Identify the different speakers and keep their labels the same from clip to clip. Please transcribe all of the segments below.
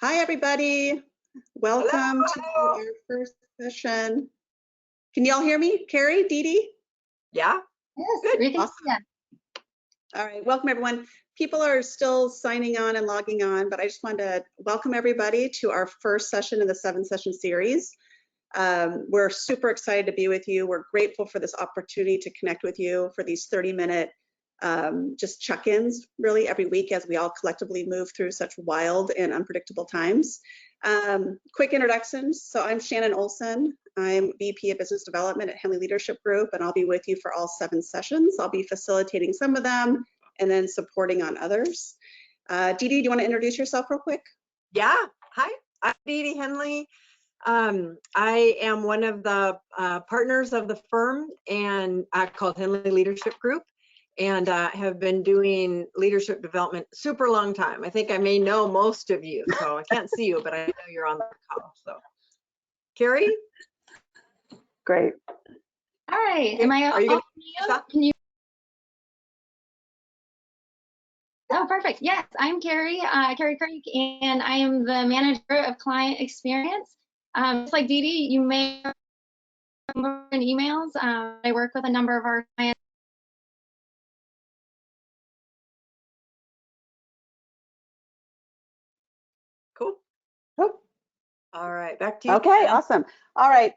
Speaker 1: Hi, everybody. Welcome to our first session. Can you all hear me? Carrie, Dee Dee?
Speaker 2: Yeah.
Speaker 3: Yes,
Speaker 1: Good. Awesome. Yeah. All right. Welcome, everyone. People are still signing on and logging on, but I just wanted to welcome everybody to our first session in the 7-session series. We're super excited to be with you. We're grateful for this opportunity to connect with you for these 30-minute just check-ins really every week as we all collectively move through such wild and unpredictable times. Quick introductions. So I'm Shannon Olson. I'm VP of Business Development at Henley Leadership Group, and I'll be with you for all 7 sessions. I'll be facilitating some of them and then supporting on others. Dee Dee, do you want to introduce yourself real quick?
Speaker 2: Yeah. Hi, I'm Dee Dee Henley. I am one of the partners of the firm and called Henley Leadership Group, and have been doing leadership development super long time. I think I may know most of you, so I can't see you, but I know you're on the call. So, Carrie?
Speaker 3: Great. All right. Am I?
Speaker 2: Are you gonna
Speaker 3: Can you? Oh, perfect. Yes, I'm Carrie, Carrie Craig, and I am the manager of client experience. Just like Dee Dee, you may remember in emails. I work with a number of our clients.
Speaker 2: Cool.
Speaker 1: Oh.
Speaker 2: All right, back to you.
Speaker 1: Okay, awesome. All right,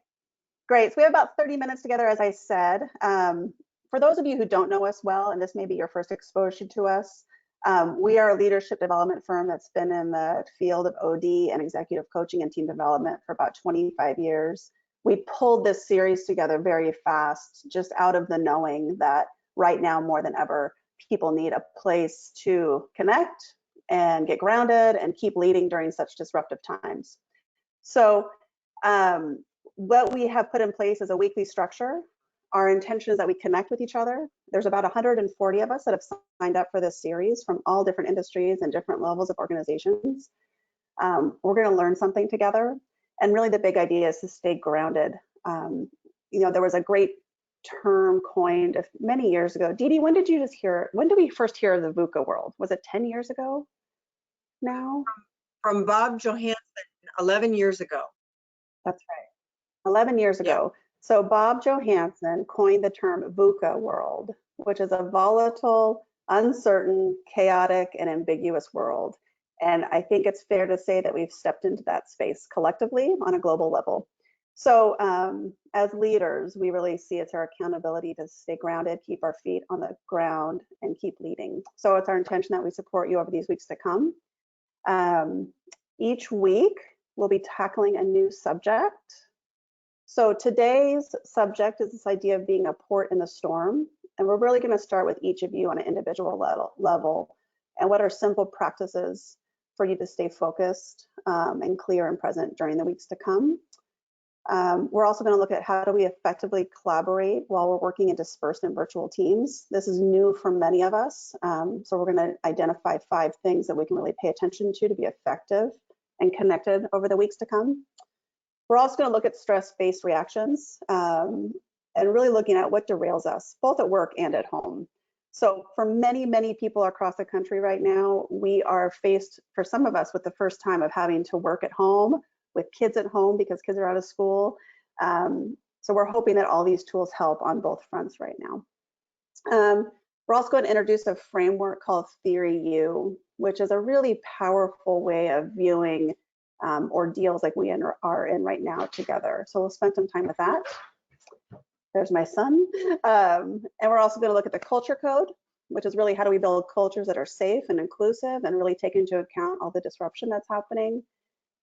Speaker 1: great. So we have about 30 minutes together, as I said. For those of you who don't know us well, and this may be your first exposure to us, we are a leadership development firm that's been in the field of OD and executive coaching and team development for about 25 years. We pulled this series together very fast, just out of the knowing that right now more than ever, people need a place to connect and get grounded and keep leading during such disruptive times. So what we have put in place is a weekly structure. Our intention is that we connect with each other. There's about 140 of us that have signed up for this series from all different industries and different levels of organizations. We're going to learn something together. And really the big idea is to stay grounded. You know, there was a great term coined many years ago. Dee Dee, when did we first hear of the VUCA world? Was it 10 years ago now?
Speaker 2: From Bob Johansen 11 years ago.
Speaker 1: That's right, 11 years ago. So Bob Johansen coined the term VUCA world, which is a volatile, uncertain, chaotic, and ambiguous world. And I think it's fair to say that we've stepped into that space collectively on a global level. So as leaders, we really see it's our accountability to stay grounded, keep our feet on the ground, and keep leading. So it's our intention that we support you over these weeks to come. Each week, we'll be tackling a new subject. So today's subject is this idea of being a port in the storm. And we're really going to start with each of you on an individual level and what are simple practices for you to stay focused and clear and present during the weeks to come. We're also going to look at how do we effectively collaborate while we're working in dispersed and virtual teams. This is new for many of us. So we're going to identify 5 things that we can really pay attention to be effective and connected over the weeks to come. We're also going to look at stress-based reactions and really looking at what derails us, both at work and at home. So for many, many people across the country right now, we are faced, for some of us, with the first time of having to work at home, with kids at home because kids are out of school. So we're hoping that all these tools help on both fronts right now. We're also going to introduce a framework called Theory U, which is a really powerful way of viewing ordeals like we are in right now together. So we'll spend some time with that. There's my son. And we're also going to look at the culture code, which is really how do we build cultures that are safe and inclusive and really take into account all the disruption that's happening.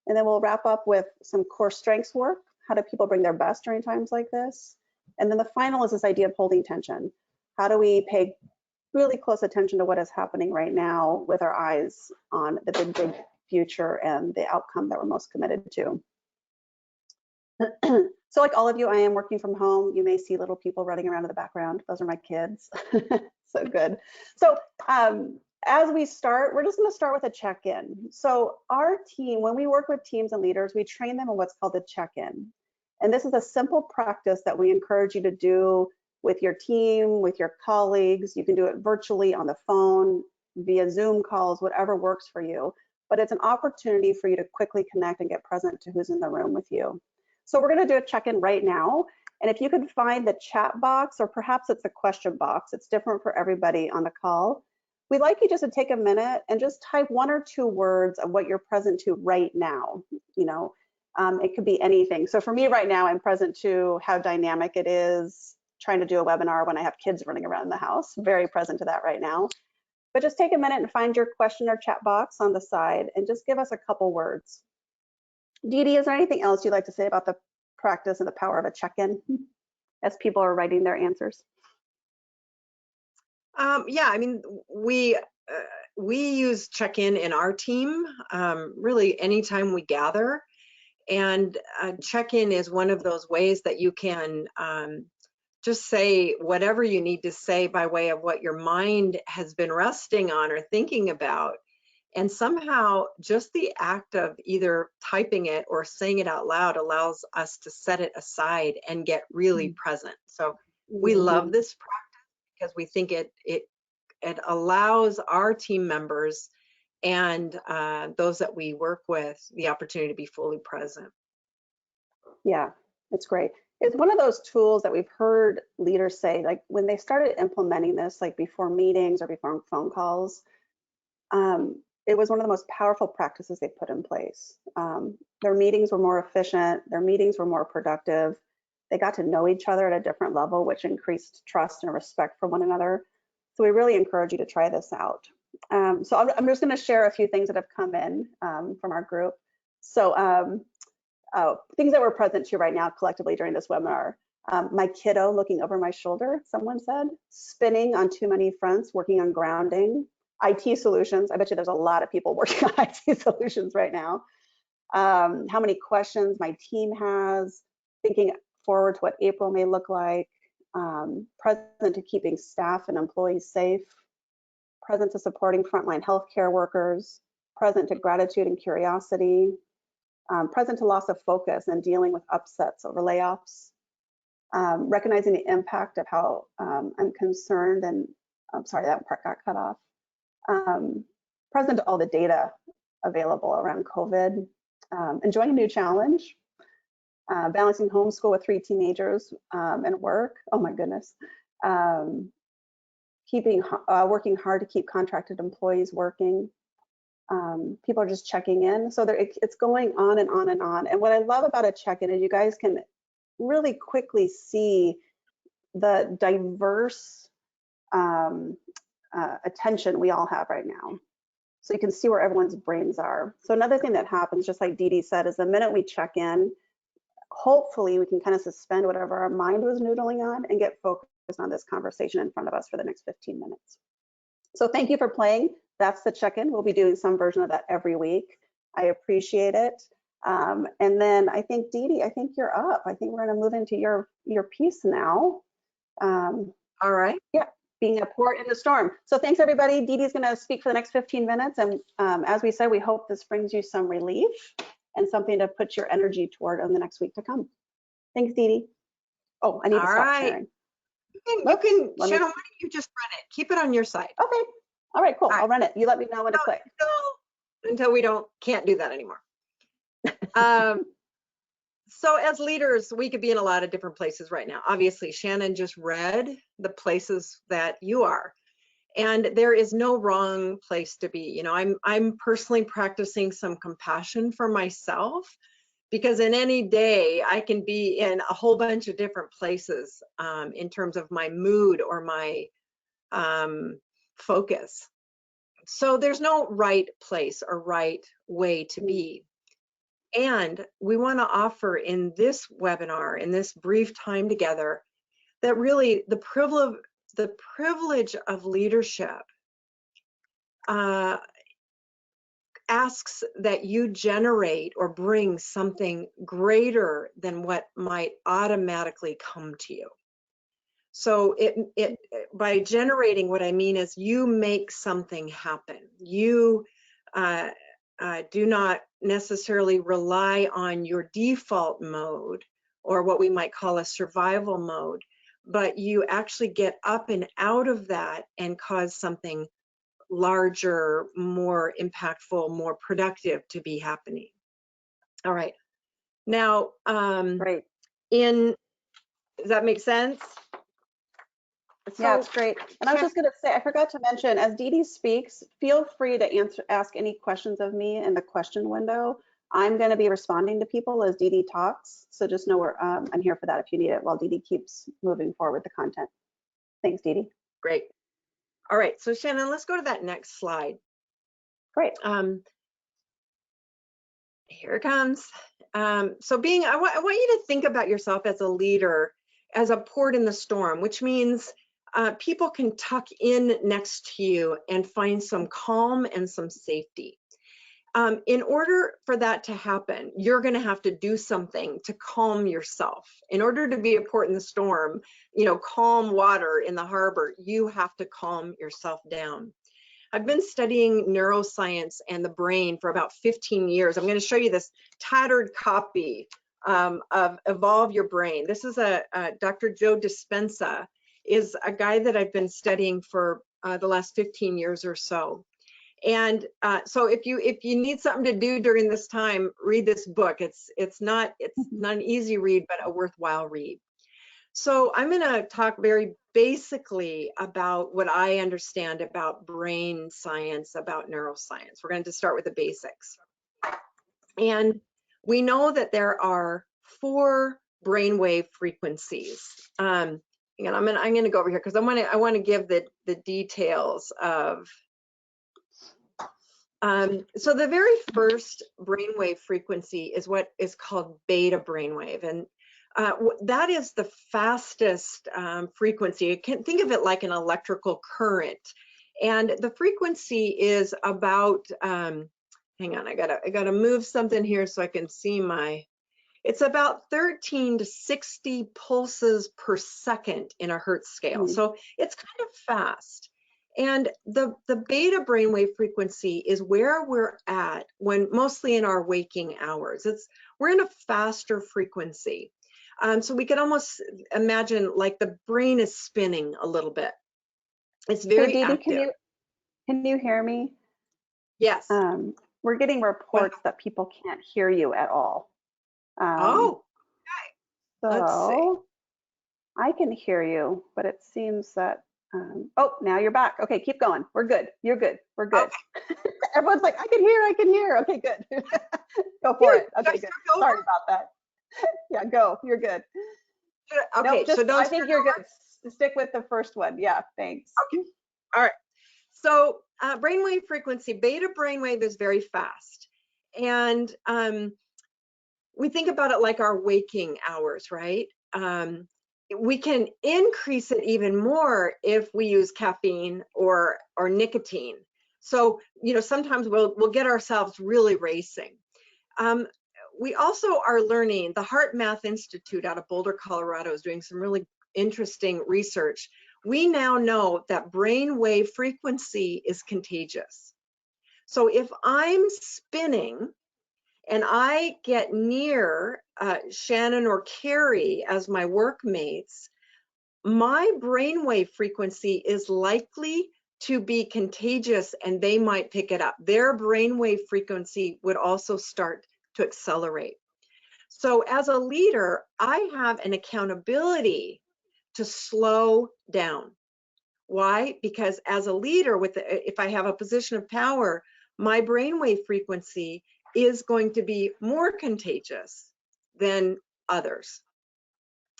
Speaker 1: And then we'll wrap up with some core strengths work. How do people bring their best during times like this? And then the final is this idea of holding tension. How do we pay really close attention to what is happening right now with our eyes on the big future and the outcome that we're most committed to? So like all of you, I am working from home. You may see little people running around in the background. Those are my kids. So good. So as we start, we're just going to start with a check-in. So our team, when we work with teams and leaders, we train them on what's called the check-in. And this is a simple practice that we encourage you to do with your team, with your colleagues. You can do it virtually on the phone, via Zoom calls, whatever works for you. but it's an opportunity for you to quickly connect and get present to who's in the room with you. So we're going to do a check-in right now. And if you can find the chat box, or perhaps it's a question box, it's different for everybody on the call. We'd like you just to take a minute and just type 1 or 2 words of what you're present to right now. You know, it could be anything. So for me right now, I'm present to how dynamic it is trying to do a webinar when I have kids running around the house. Very present to that right now. But just take a minute and find your question or chat box on the side and just give us a couple words. Dee Dee, is there anything else you'd like to say about the practice and the power of a check-in as people are writing their answers?
Speaker 2: Yeah, I mean, we use check-in in our team really anytime we gather, and check-in is one of those ways that you can just say whatever you need to say by way of what your mind has been resting on or thinking about. And somehow just the act of either typing it or saying it out loud allows us to set it aside and get really present. So we love this practice because we think it allows our team members and those that we work with the opportunity to be fully present.
Speaker 1: Yeah, it's great. It's one of those tools that we've heard leaders say, like when they started implementing this, like before meetings or before phone calls, it was one of the most powerful practices they put in place. Their meetings were more efficient, their meetings were more productive. They got to know each other at a different level, which increased trust and respect for one another. So we really encourage you to try this out. So I'm just going to share a few things that have come in from our group. So things that we're present to right now collectively during this webinar. My kiddo looking over my shoulder, someone said. Spinning on too many fronts, working on grounding. IT solutions. I bet you there's a lot of people working on IT solutions right now. How many questions my team has, thinking forward to what April may look like, present to keeping staff and employees safe, present to supporting frontline healthcare workers, present to gratitude and curiosity, present to loss of focus and dealing with upsets over layoffs, recognizing the impact of how I'm concerned and, I'm sorry, that part got cut off. Present to all the data available around COVID, enjoying a new challenge, balancing homeschool with 3 teenagers and work. Oh my goodness. Working hard to keep contracted employees working. People are just checking in. So it's going on and on and on. And what I love about a check-in is you guys can really quickly see the diverse attention we all have right now. So you can see where everyone's brains are. So another thing that happens, just like Dee Dee said, is the minute we check in, hopefully we can kind of suspend whatever our mind was noodling on and get focused on this conversation in front of us for the next 15 minutes. So thank you for playing. That's the check-in. We'll be doing some version of that every week. I appreciate it. And then I think, Dee Dee, I think you're up. I think we're going to move into your piece now.
Speaker 2: All right.
Speaker 1: Yeah, being a port in the storm. So thanks, everybody. Dee Dee's going to speak for the next 15 minutes. And as we said, we hope this brings you some relief and something to put your energy toward in the next week to come. Thanks, Dee Dee. Oh, I need to stop sharing.
Speaker 2: You can, Shannon, why don't you just run it? Keep it on your side.
Speaker 1: Okay. All right, cool.
Speaker 2: All right.
Speaker 1: I'll run it. You let me know when to click.
Speaker 2: Until we can't do that anymore. So as leaders, we could be in a lot of different places right now. Obviously, Shannon just read the places that you are. And there is no wrong place to be. You know, I'm personally practicing some compassion for myself, because in any day I can be in a whole bunch of different places in terms of my mood or my focus. So there's no right place or right way to be. And we want to offer in this webinar, in this brief time together, that really the privilege of leadership asks that you generate or bring something greater than what might automatically come to you. So by generating, what I mean is you make something happen. You do not necessarily rely on your default mode or what we might call a survival mode, but you actually get up and out of that and cause something larger, more impactful, more productive to be happening. All right. Now,
Speaker 1: Great.
Speaker 2: does that make sense?
Speaker 1: Yeah,
Speaker 2: So,
Speaker 1: it's great. And I was just going to say, I forgot to mention, as Dee Dee speaks, feel free to ask any questions of me in the question window. I'm going to be responding to people as Dee Dee talks. So just know I'm here for that if you need it while Dee Dee keeps moving forward with the content. Thanks, Dee Dee.
Speaker 2: great. All right. So Shannon, let's go to that next slide.
Speaker 1: Great.
Speaker 2: Here it comes. So I want you to think about yourself as a leader, as a port in the storm, which means people can tuck in next to you and find some calm and some safety. In order for that to happen, you're going to have to do something to calm yourself. In order to be a port in the storm, calm water in the harbor, you have to calm yourself down. I've been studying neuroscience and the brain for about 15 years. I'm going to show you this tattered copy of Evolve Your Brain. This is Dr. Joe Dispenza is a guy that I've been studying for the last 15 years or so. And so if you need something to do during this time, read this book. It's not an easy read, but a worthwhile read. So I'm going to talk very basically about what I understand about brain science, about neuroscience. We're going to start with the basics. And we know that there are 4 brainwave frequencies. And I'm going to go over here because I want to give the details of. So the very first brainwave frequency is what is called beta brainwave, and that is the fastest frequency. You can think of it like an electrical current, and the frequency is about. Hang on, I gotta move something here so I can see my. It's about 13 to 60 pulses per second in a Hertz scale, so it's kind of fast. And the beta brainwave frequency is where we're at when mostly in our waking hours. We're in a faster frequency. So we can almost imagine like the brain is spinning a little bit. It's very
Speaker 1: Dee Dee,
Speaker 2: active.
Speaker 1: Can you hear me?
Speaker 2: Yes.
Speaker 1: We're getting reports that people can't hear you at all.
Speaker 2: Oh, okay. Let's see.
Speaker 1: I can hear you, but it seems that oh, now you're back. Okay, keep going. We're good. You're good. We're good. Okay. Everyone's like, I can hear. Okay, good. Go for it. Okay, good. Sorry about that. Yeah, go. You're good.
Speaker 2: Okay,
Speaker 1: nope, I think you're good. Stick with the first one. Yeah, thanks.
Speaker 2: Okay. All right. So brainwave frequency, beta brainwave is very fast. And we think about it like our waking hours, right? We can increase it even more if we use caffeine or nicotine. So, sometimes we'll get ourselves really racing. We also are learning, the Heart Math Institute out of Boulder, Colorado is doing some really interesting research. We now know that brainwave frequency is contagious. So if I'm spinning and I get near Shannon or Carrie as my workmates, my brainwave frequency is likely to be contagious and they might pick it up. Their brainwave frequency would also start to accelerate. So as a leader, I have an accountability to slow down. Why? Because as a leader, if I have a position of power, my brainwave frequency is going to be more contagious than others.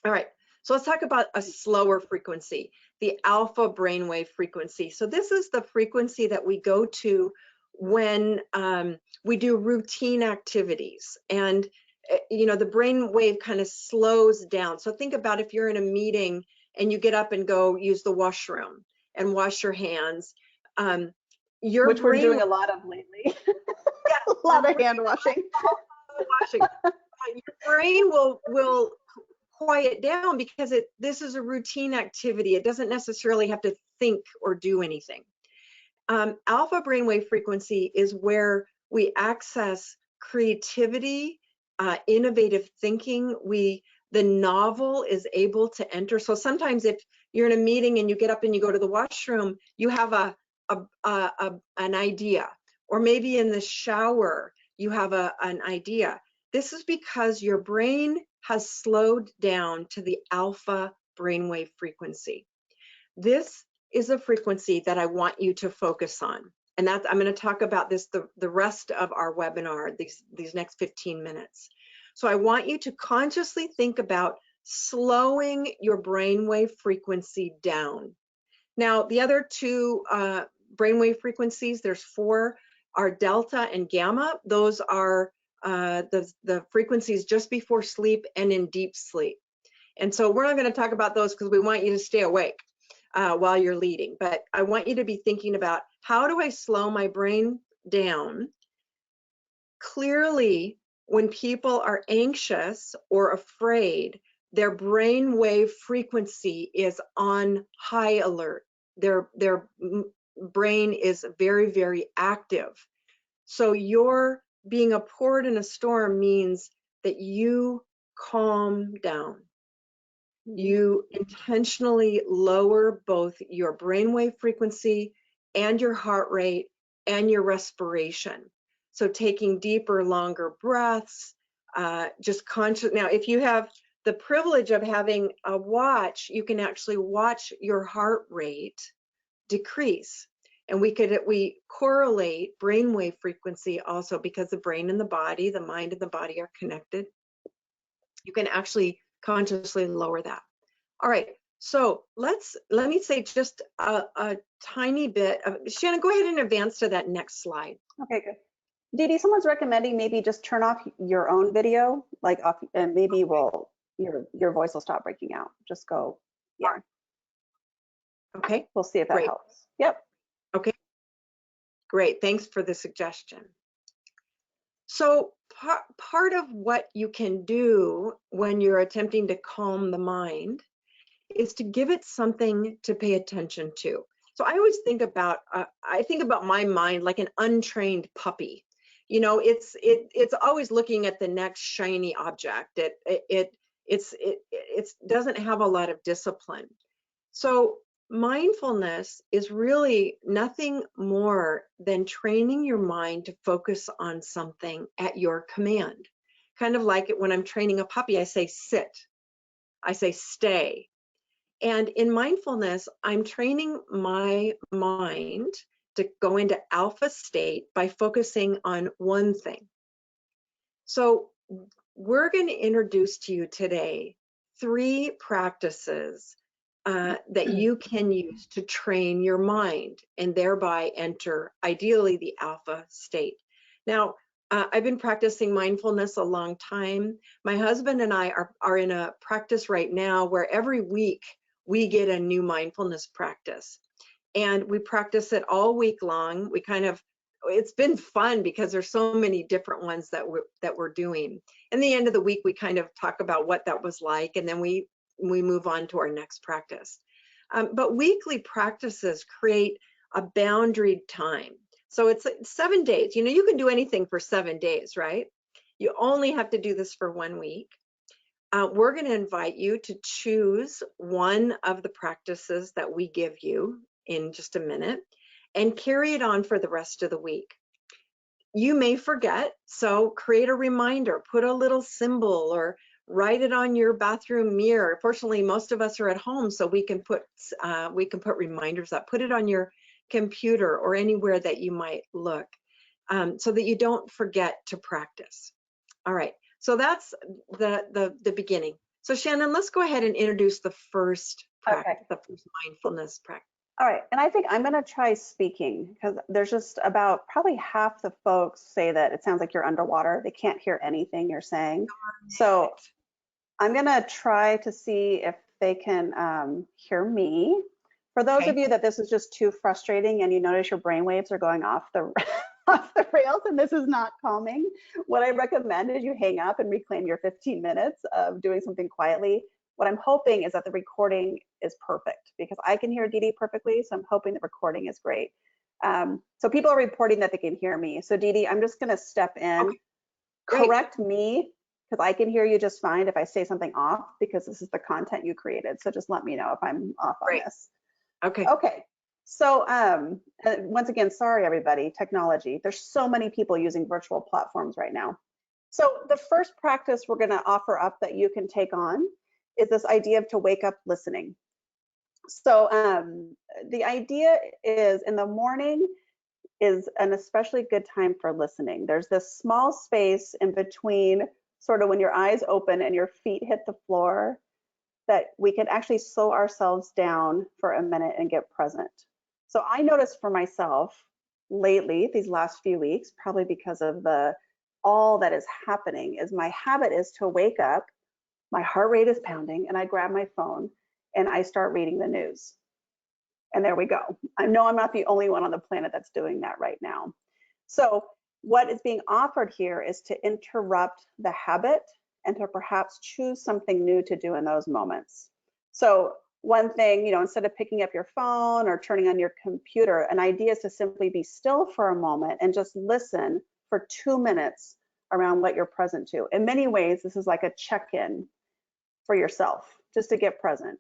Speaker 2: All right, so let's talk about a slower frequency, the alpha brainwave frequency. So this is the frequency that we go to when we do routine activities, and the brainwave kind of slows down. So think about if you're in a meeting and you get up and go use the washroom and wash your hands.
Speaker 1: Which we're doing a lot of lately. Yeah, a lot of hand washing.
Speaker 2: Your brain will quiet down because this is a routine activity. It doesn't necessarily have to think or do anything. Alpha brainwave frequency is where we access creativity, innovative thinking. The novel is able to enter. So sometimes if you're in a meeting and you get up and you go to the washroom, you have a an idea, or maybe in the shower, you have an idea. This is because your brain has slowed down to the alpha brainwave frequency. This is a frequency that I want you to focus on. And I'm going to talk about this the rest of our webinar, these next 15 minutes. So I want you to consciously think about slowing your brainwave frequency down. Now, the other two brainwave frequencies, there's 4, are delta and gamma. Those are the frequencies just before sleep and in deep sleep. And so we're not going to talk about those because we want you to stay awake while you're leading. But I want you to be thinking about, how do I slow my brain down? Clearly, when people are anxious or afraid, their brain wave frequency is on high alert. Their brain is very, very active. So your being a port in a storm means that you calm down. You intentionally lower both your brainwave frequency and your heart rate and your respiration. So taking deeper, longer breaths, just conscious. Now, if you have the privilege of having a watch, you can actually watch your heart rate decrease. And we correlate brainwave frequency also, because the brain and the body, the mind and the body are connected. You can actually consciously lower that. All right, so let me say just a tiny bit of, Shannon, go ahead and advance to that next slide.
Speaker 1: Okay, good. Dee Dee, someone's recommending maybe just turn off your own video, like off, and maybe your voice will stop breaking out. Just go, yeah.
Speaker 2: Okay.
Speaker 1: We'll see if that
Speaker 2: Great.
Speaker 1: helps. Yep.
Speaker 2: Okay, great, thanks for the suggestion. So part of what you can do when you're attempting to calm the mind is to give it something to pay attention to. So I always think about, my mind like an untrained puppy. You know, it's always looking at the next shiny object. It doesn't have a lot of discipline. So mindfulness is really nothing more than training your mind to focus on something at your command. Kind of like it when I'm training a puppy, I say sit, I say stay. And in mindfulness, I'm training my mind to go into alpha state by focusing on one thing. So we're going to introduce to you today 3 practices that you can use to train your mind and thereby enter, ideally, the alpha state. Now, I've been practicing mindfulness a long time. My husband and I are in a practice right now where every week we get a new mindfulness practice. And we practice it all week long. It's been fun because there's so many different ones that we're doing. And the end of the week, we kind of talk about what that was like, and then we move on to our next practice. But weekly practices create a boundaried time. So it's 7 days. You know, you can do anything for 7 days, right? You only have to do this for 1 week. We're going to invite you to choose one of the practices that we give you in just a minute and carry it on for the rest of the week. You may forget, so create a reminder, put a little symbol or write it on your bathroom mirror. Fortunately, most of us are at home, so we can put reminders up. Put it on your computer or anywhere that you might look, so that you don't forget to practice. All right, so that's the beginning. So Shannon, let's go ahead and introduce the first practice, the first mindfulness practice.
Speaker 1: All right, and I think I'm going to try speaking because there's just about probably half the folks say that it sounds like you're underwater. They can't hear anything you're saying. So I'm going to try to see if they can hear me. For those of you that this is just too frustrating and you notice your brain waves are going off the rails and this is not calming, what I recommend is you hang up and reclaim your 15 minutes of doing something quietly. What I'm hoping is that the recording is perfect because I can hear Dee Dee perfectly, so I'm hoping the recording is great. So people are reporting that they can hear me. So Dee Dee, I'm just going to step in, correct me, because I can hear you just fine if I say something off because this is the content you created. So just let me know if I'm off on this.
Speaker 2: Okay.
Speaker 1: Okay. So once again, sorry everybody, technology. There's so many people using virtual platforms right now. So the first practice we're going to offer up that you can take on is this idea of to wake up listening. So the idea is in the morning is an especially good time for listening. There's this small space in between sort of when your eyes open and your feet hit the floor that we can actually slow ourselves down for a minute and get present. So I noticed for myself lately, these last few weeks, probably because of all that is happening, is my habit is to wake up, my heart rate is pounding, and I grab my phone and I start reading the news. And there we go. I know I'm not the only one on the planet that's doing that right now. So what is being offered here is to interrupt the habit and to perhaps choose something new to do in those moments. So one thing, instead of picking up your phone or turning on your computer, an idea is to simply be still for a moment and just listen for 2 minutes around what you're present to. In many ways, this is like a check-in for yourself, just to get present.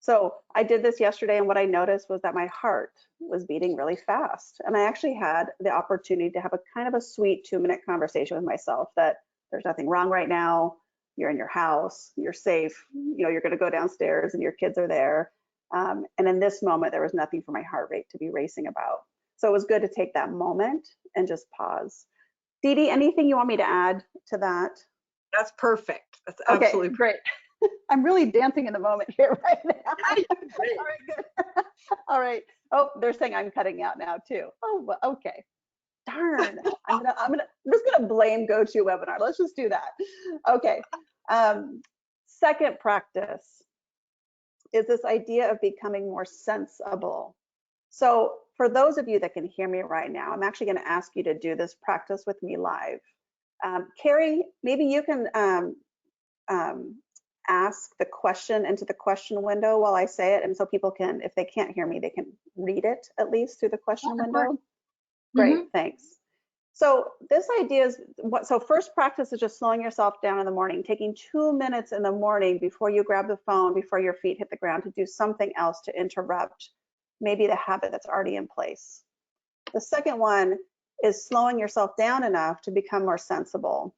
Speaker 1: So I did this yesterday, and what I noticed was that my heart was beating really fast. And I actually had the opportunity to have a kind of a sweet 2-minute conversation with myself that there's nothing wrong right now. You're in your house, you're safe, you're going to go downstairs and your kids are there. And in this moment, there was nothing for my heart rate to be racing about. So it was good to take that moment and just pause. Dee Dee, anything you want me to add to that?
Speaker 2: That's perfect. That's
Speaker 1: Okay,
Speaker 2: absolutely
Speaker 1: great. I'm really dancing in the moment here right now.
Speaker 2: great.
Speaker 1: All right, good. All right. Oh, they're saying I'm cutting out now too. Oh, well, okay. Darn. I'm just gonna blame GoToWebinar. Let's just do that. Okay. Second practice is this idea of becoming more sensible. So for those of you that can hear me right now, I'm actually going to ask you to do this practice with me live. Carrie, maybe you can ask the question into the question window while I say it, and so people can, if they can't hear me, they can read it at least through the question window. Great, thanks. So this idea is so first practice is just slowing yourself down in the morning, taking 2 minutes in the morning before you grab the phone, before your feet hit the ground, to do something else to interrupt maybe the habit that's already in place. The second one is slowing yourself down enough to become more sensible.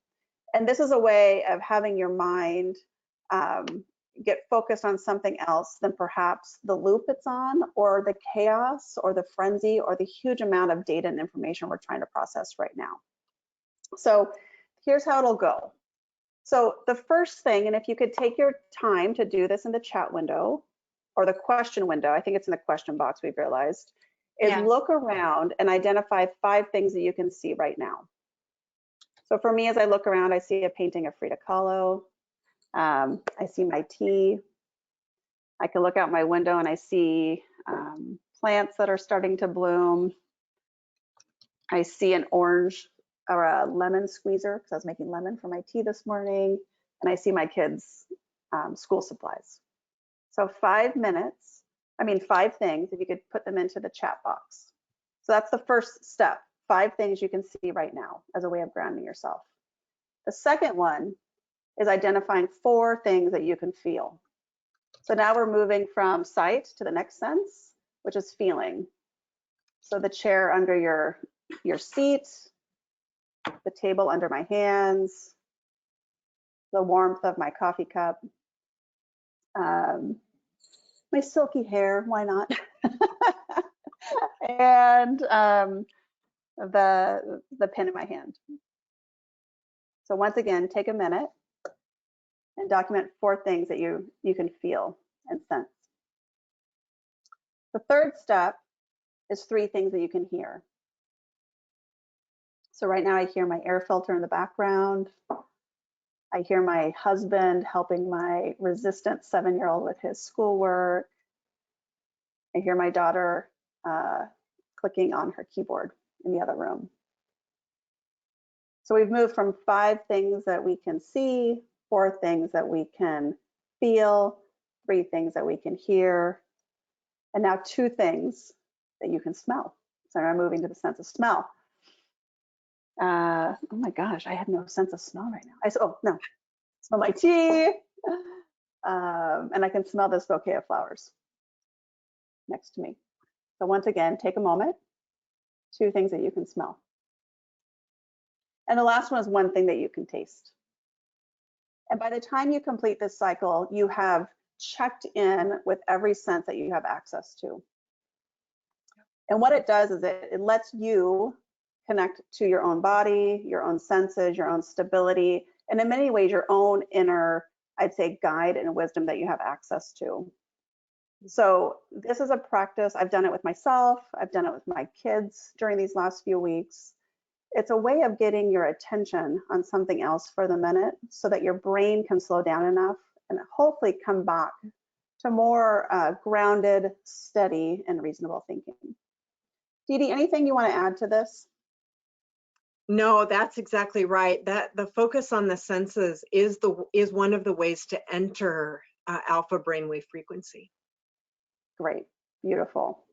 Speaker 1: And this is a way of having your mind get focused on something else than perhaps the loop it's on, or the chaos, or the frenzy, or the huge amount of data and information we're trying to process right now. So here's how it'll go. So the first thing, and if you could take your time to do this in the chat window, or the question window, I think it's in the question box, we've realized, is look around and identify 5 things that you can see right now. So for me, as I look around, I see a painting of Frida Kahlo. I see my tea. I can look out my window and I see plants that are starting to bloom. I see an orange or a lemon squeezer because I was making lemon for my tea this morning. And I see my kids' school supplies. So 5 minutes, 5 things, if you could put them into the chat box. So that's the first step, 5 things you can see right now as a way of grounding yourself. The second one is identifying 4 things that you can feel. So now we're moving from sight to the next sense, which is feeling. So the chair under your seat, the table under my hands, the warmth of my coffee cup, my silky hair, why not? And the pen in my hand. So once again, take a minute and document 4 things that you can feel and sense. The third step is 3 things that you can hear. So right now I hear my air filter in the background. I hear my husband helping my resistant 7-year-old with his schoolwork. I hear my daughter clicking on her keyboard in the other room. So we've moved from 5 things that we can see, 4 things that we can feel, 3 things that we can hear, and now 2 things that you can smell. So I'm moving to the sense of smell. Oh my gosh, I have no sense of smell right now. Smell my tea, and I can smell this bouquet of flowers next to me. So once again, take a moment, 2 things that you can smell. And the last one is 1 thing that you can taste. And by the time you complete this cycle, you have checked in with every sense that you have access to. And what it does is it lets you connect to your own body, your own senses, your own stability, and in many ways, your own inner, I'd say, guide and wisdom that you have access to. So this is a practice. I've done it with myself. I've done it with my kids during these last few weeks. It's a way of getting your attention on something else for the minute so that your brain can slow down enough and hopefully come back to more grounded, steady, and reasonable thinking. Dee Dee, anything you want to add to this?
Speaker 2: No, that's exactly right. That the focus on the senses is one of the ways to enter alpha brainwave frequency.
Speaker 1: Great, beautiful.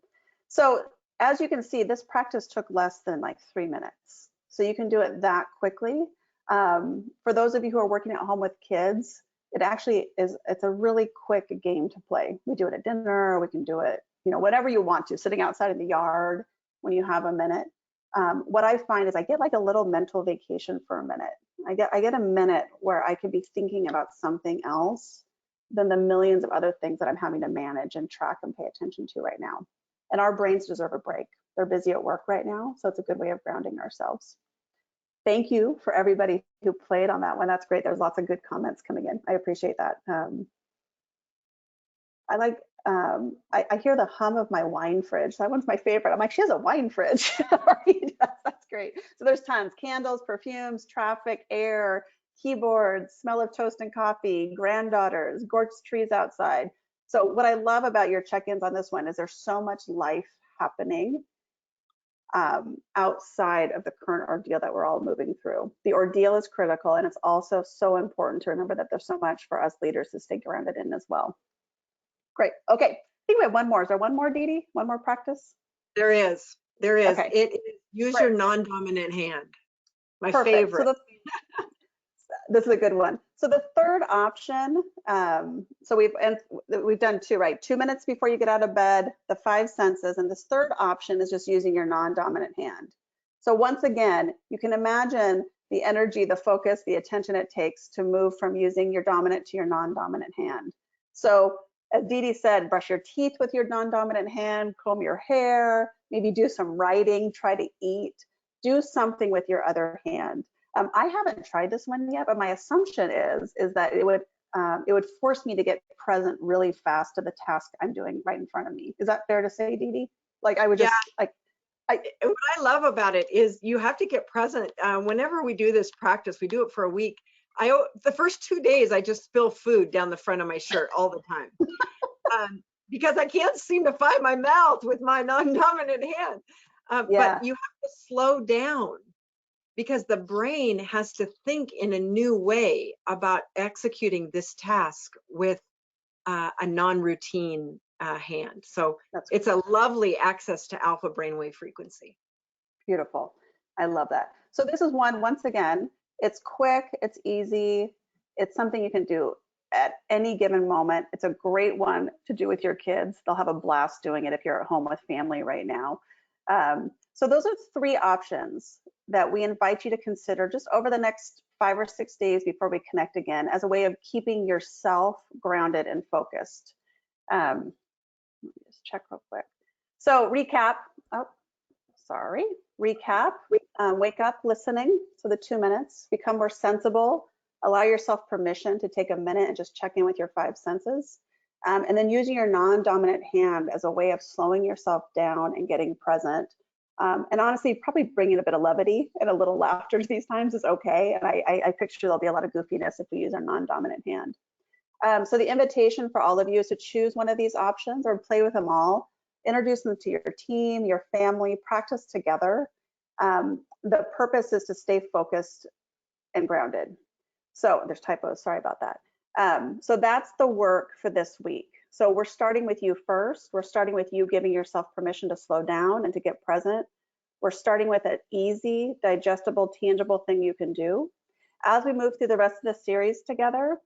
Speaker 1: So as you can see, this practice took less than like 3 minutes. So you can do it that quickly. For those of you who are working at home with kids, it actually is, it's a really quick game to play. We do it at dinner, we can do it, you know, whatever you want to, sitting outside in the yard when you have a minute. What I find is I get like a little mental vacation for a minute. I get a minute where I could be thinking about something else than the millions of other things that I'm having to manage and track and pay attention to right now. And our brains deserve a break. They're busy at work right now, so it's a good way of grounding ourselves. Thank you for everybody who played on that one. That's great. There's lots of good comments coming in. I appreciate that. I hear the hum of my wine fridge. That one's my favorite. I'm like, she has a wine fridge. That's great. So there's tons: candles, perfumes, traffic, air, keyboards, smell of toast and coffee, granddaughters, gorgeous trees outside. So what I love about your check-ins on this one is there's so much life happening outside of the current ordeal that we're all moving through. The ordeal is critical, and it's also so important to remember that there's so much for us leaders to stay grounded in as well. Great. Okay. I think we have one more. Is there one more, Dee Dee? One more practice?
Speaker 2: There is. There is.
Speaker 1: Okay.
Speaker 2: It is use your non-dominant hand. My
Speaker 1: Perfect.
Speaker 2: favorite.
Speaker 1: So this is a good one. So the third option, so we've done 2, right? 2 minutes before you get out of bed, the 5 senses, and this third option is just using your non-dominant hand. So once again, you can imagine the energy, the focus, the attention it takes to move from using your dominant to your non-dominant hand. So as Dee Dee said, brush your teeth with your non-dominant hand, comb your hair, maybe do some writing, try to eat, do something with your other hand. I haven't tried this one yet, but my assumption is that it would force me to get present really fast to the task I'm doing right in front of me. Is that fair to say, Dee Dee? Like I would just like.
Speaker 2: What I love about it is you have to get present. Whenever we do this practice, we do it for a week. The first 2 days, I just spill food down the front of my shirt all the time because I can't seem to find my mouth with my non-dominant hand. But you have to slow down because the brain has to think in a new way about executing this task with a non-routine hand. So it's a lovely access to alpha brainwave frequency.
Speaker 1: Beautiful. I love that. So this is one, once again, it's quick, it's easy, it's something you can do at any given moment. It's a great one to do with your kids. They'll have a blast doing it if you're at home with family right now. So those are 3 options that we invite you to consider just over the next 5 or 6 days before we connect again as a way of keeping yourself grounded and focused. Let me just check real quick. So recap. Recap. Wake up listening. So the 2 minutes. Become more sensible. Allow yourself permission to take a minute and just check in with your 5 senses. And then using your non-dominant hand as a way of slowing yourself down and getting present. And honestly, probably bringing a bit of levity and a little laughter to these times is okay. And I picture there'll be a lot of goofiness if we use our non-dominant hand. So the invitation for all of you is to choose one of these options or play with them all. Introduce them to your team, your family, practice together. The purpose is to stay focused and grounded. So there's typos, sorry about that. So that's the work for this week. So we're starting with you first. We're starting with you giving yourself permission to slow down and to get present. We're starting with an easy, digestible, tangible thing you can do. As we move through the rest of the series together,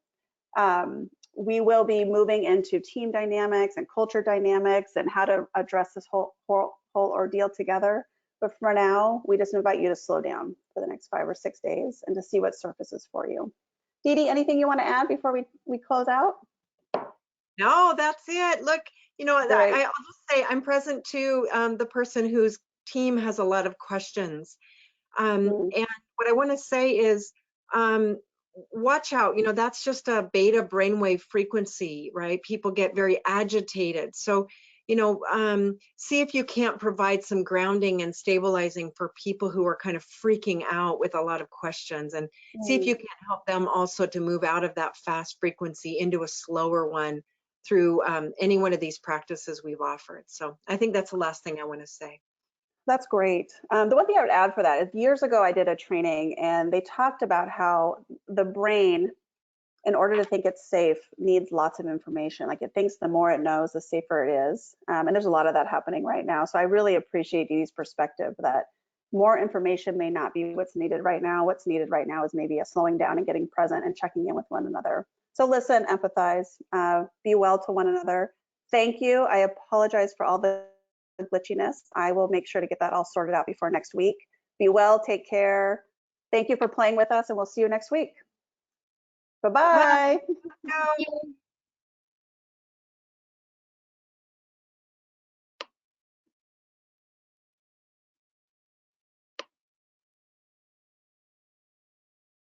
Speaker 1: we will be moving into team dynamics and culture dynamics and how to address this whole ordeal together. But for now, we just invite you to slow down for the next 5 or 6 days and to see what surfaces for you. Dee Dee, anything you want to add before we close out?
Speaker 2: No, that's it. Look, you know,
Speaker 1: Great.
Speaker 2: I'll just say I'm present to the person whose team has a lot of questions. And what I want to say is, watch out, you know, that's just a beta brainwave frequency, right? People get very agitated. So, you know, see if you can't provide some grounding and stabilizing for people who are kind of freaking out with a lot of questions, and see if you can help them also to move out of that fast frequency into a slower one through any one of these practices we've offered. So I think that's the last thing I want to say.
Speaker 1: That's great. The one thing I would add for that is years ago I did a training and they talked about how the brain, in order to think it's safe, needs lots of information. Like it thinks the more it knows, the safer it is. And there's a lot of that happening right now. So I really appreciate Dee Dee's perspective that more information may not be what's needed right now. What's needed right now is maybe a slowing down and getting present and checking in with one another. So listen, empathize, be well to one another. Thank you. I apologize for all the glitchiness. I will make sure to get that all sorted out before next week. Be well, take care. Thank you for playing with us, and we'll see you next week. Bye-bye.
Speaker 2: Bye.